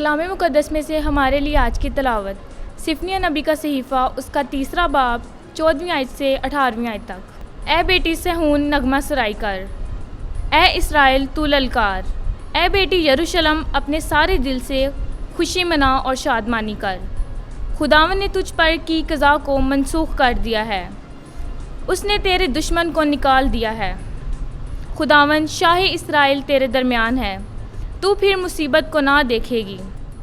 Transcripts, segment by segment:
कलाम मुक़द्दस में से हमारे लिए आज की तलावत सिफ़निया नबी का सहीफ़ा उसका 3 बाब 14वीं आयत से 18वीं आयत तक। ए बेटी सहून नगमा सराई कर, ए इसराइल तू ललकार। ए बेटी यरूशलम अपने सारे दिल से खुशी मना और शादमानी कर। खुदावन ने तुझ पर की क़ज़ा को मनसूख कर दिया है, उसने तेरे दुश्मन को निकाल दिया है। खुदावन शाह इसराइल तेरे दरमियान है, तू फिर मुसीबत को ना देखेगी।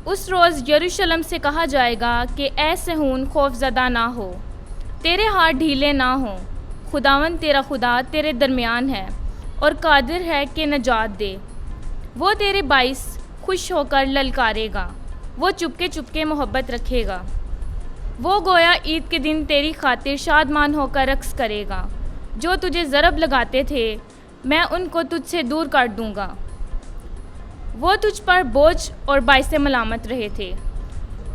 उस रोज़ यरूशलम से कहा जाएगा कि ए सहून खौफज़दा ना हो, तेरे हाथ ढीले ना हों। खुदावन तेरा खुदा तेरे दरमियान है और कादिर है कि नजात दे। वो तेरे बाइस खुश होकर ललकारेगा, वो चुपके चुपके मोहब्बत रखेगा। वो गोया ईद के दिन तेरी खातिर शादमान होकर रक्स करेगा। जो तुझे ज़रब लगाते थे मैं उनको तुझसे दूर कर दूँगा। वो तुझ पर बोझ और बाइसे मलामत रहे थे।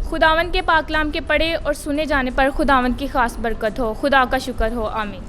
खुदावन के पाकलाम के पढ़े और सुने जाने पर खुदावन की ख़ास बरकत हो। खुदा का शुक्र हो, आमीन।